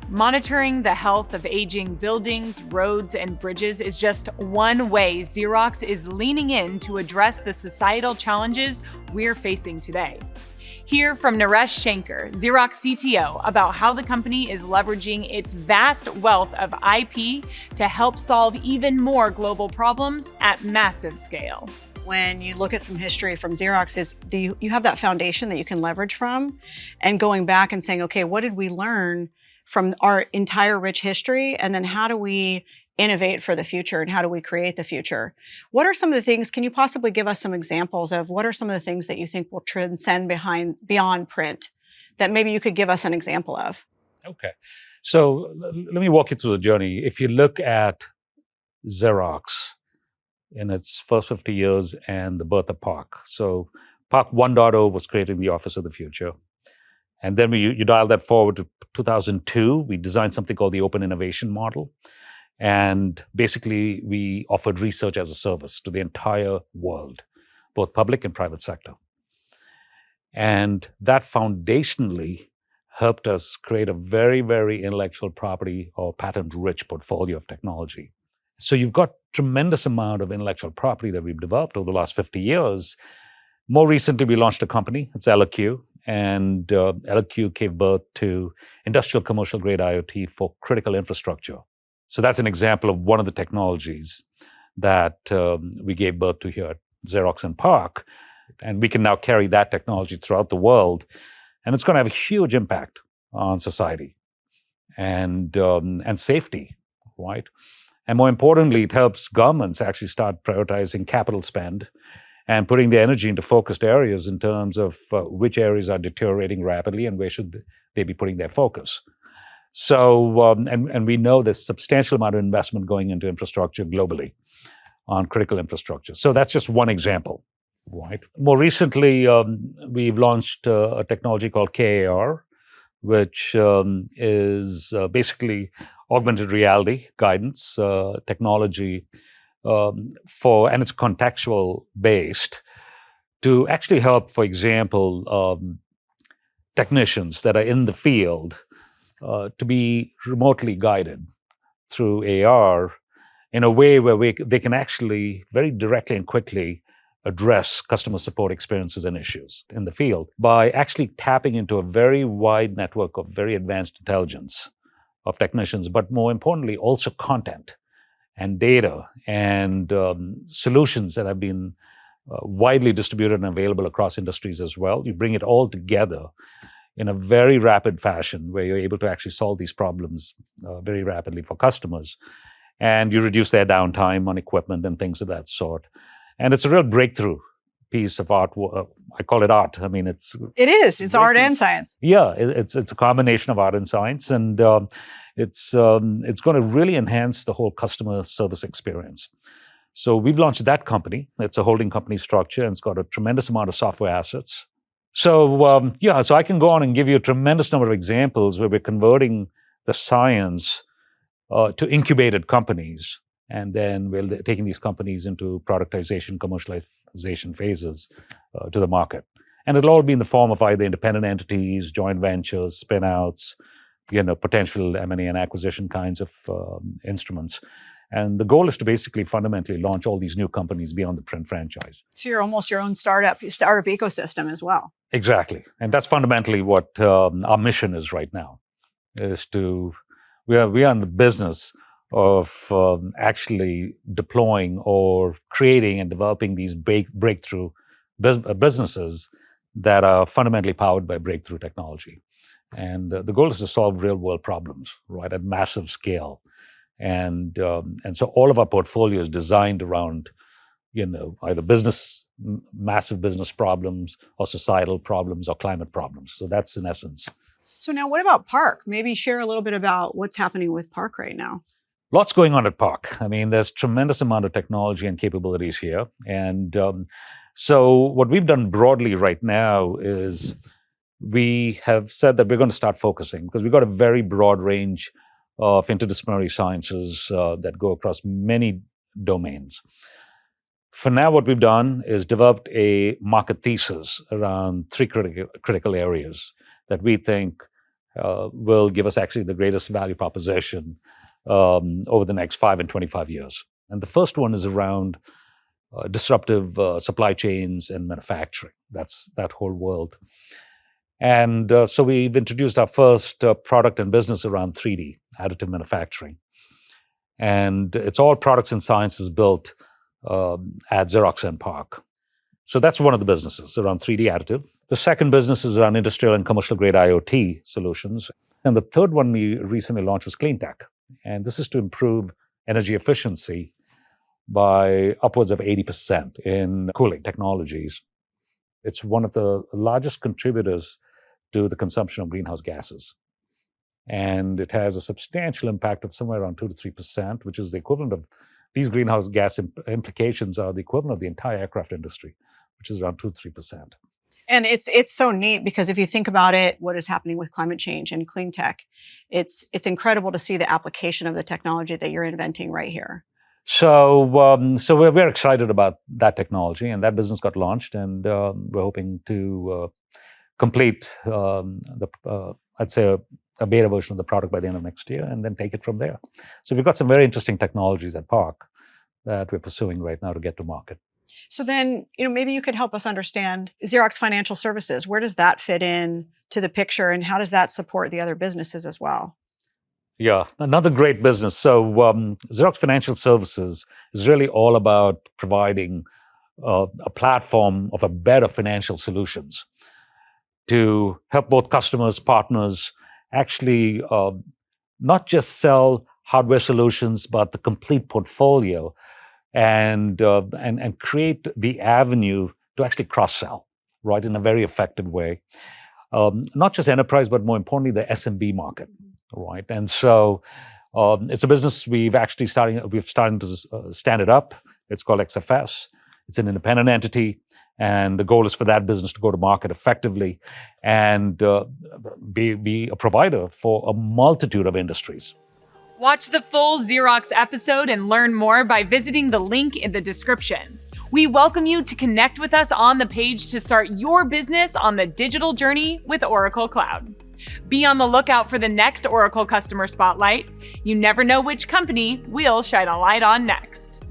Monitoring the health of aging buildings, roads, and bridges is just one way Xerox is leaning in to address the societal challenges we're facing today. Hear from Naresh Shanker, Xerox CTO, about how the company is leveraging its vast wealth of IP to help solve even more global problems at massive scale. When you look at some history from Xerox, you have that foundation that you can leverage from, and going back and saying, okay, what did we learn from our entire rich history, and then how do we innovate for the future, and how do we create the future? What are some of the things, can you possibly give us some examples of what are some of the things that you think will transcend beyond print, that maybe you could give us an example of? Okay, so let me walk you through the journey. If you look at Xerox in its first 50 years and the birth of PARC. So PARC 1.0 was creating the Office of the Future. And then you dial that forward to 2002, we designed something called the Open Innovation Model. And basically, we offered research as a service to the entire world, both public and private sector. And that foundationally helped us create a very, very intellectual property or patent-rich portfolio of technology. So you've got tremendous amount of intellectual property that we've developed over the last 50 years. More recently, we launched a company, it's LQ, and LQ gave birth to industrial commercial grade IoT for critical infrastructure. So that's an example of one of the technologies that we gave birth to here at Xerox and PARC. And we can now carry that technology throughout the world. And it's going to have a huge impact on society and safety, right? And more importantly, it helps governments actually start prioritizing capital spend and putting the energy into focused areas in terms of which areas are deteriorating rapidly and where should they be putting their focus. So, and we know there's substantial amount of investment going into infrastructure globally on critical infrastructure. So that's just one example, right? More recently, we've launched a technology called KAR, which is basically augmented reality guidance technology and it's contextual based to actually help, for example, technicians that are in the field to be remotely guided through AR in a way where they can actually very directly and quickly address customer support experiences and issues in the field by actually tapping into a very wide network of very advanced intelligence of technicians, but more importantly, also content and data and solutions that have been widely distributed and available across industries as well. You bring it all together in a very rapid fashion where you're able to actually solve these problems very rapidly for customers. And you reduce their downtime on equipment and things of that sort. And it's a real breakthrough piece of art. I call it art. I mean, It is. It's art and science. Yeah, it's a combination of art and science. And it's going to really enhance the whole customer service experience. So we've launched that company. It's a holding company structure, and it's got a tremendous amount of software assets. So so I can go on and give you a tremendous number of examples where we're converting the science to incubated companies, and then we're taking these companies into productization, commercialization phases to the market. And it'll all be in the form of either independent entities, joint ventures, spin-outs, potential M&A and acquisition kinds of instruments. And the goal is to basically fundamentally launch all these new companies beyond the print franchise. So you're almost your own startup ecosystem as well. Exactly. And that's fundamentally what our mission is right now, is we are in the business of actually deploying or creating and developing these breakthrough businesses that are fundamentally powered by breakthrough technology. And the goal is to solve real world problems, right, at massive scale. And so all of our portfolio is designed around, either massive business problems or societal problems or climate problems. So that's in essence. So now what about PARC? Maybe share a little bit about what's happening with PARC right now. Lots going on at PARC. I mean, there's tremendous amount of technology and capabilities here. And so what we've done broadly right now is we have said that we're going to start focusing, because we've got a very broad range of interdisciplinary sciences that go across many domains. For now, what we've done is developed a market thesis around three critical areas that we think will give us actually the greatest value proposition over the next 5 and 25 years. And the first one is around disruptive supply chains and manufacturing. That's that whole world. And so we've introduced our first product and business around 3D, additive manufacturing. And it's all products and sciences built at Xerox and PARC. So that's one of the businesses around 3D additive. The second business is around industrial and commercial grade IoT solutions. And the third one we recently launched was clean tech. And this is to improve energy efficiency by upwards of 80% in cooling technologies. It's one of the largest contributors to the consumption of greenhouse gases. And it has a substantial impact of somewhere around 2 to 3%, which is the equivalent of these greenhouse gas implications are the equivalent of the entire aircraft industry, which is around 2 to 3%. And it's so neat because if you think about it, what is happening with climate change and clean tech, it's incredible to see the application of the technology that you're inventing right here. So we're excited about that technology, and that business got launched, and we're hoping to complete I'd say a beta version of the product by the end of next year, and then take it from there. So we've got some very interesting technologies at PARC that we're pursuing right now to get to market. So then, maybe you could help us understand Xerox Financial Services. Where does that fit in to the picture, and how does that support the other businesses as well? Yeah, another great business. So Xerox Financial Services is really all about providing a platform of a better financial solutions to help both customers, partners, actually not just sell hardware solutions, but the complete portfolio, and create the avenue to actually cross-sell, right, in a very effective way. Not just enterprise, but more importantly, the SMB market, right? And so it's a business we've started to stand it up. It's called XFS. It's an independent entity, and the goal is for that business to go to market effectively and be a provider for a multitude of industries. Watch the full Xerox episode and learn more by visiting the link in the description. We welcome you to connect with us on the page to start your business on the digital journey with Oracle Cloud. Be on the lookout for the next Oracle Customer Spotlight. You never know which company we'll shine a light on next.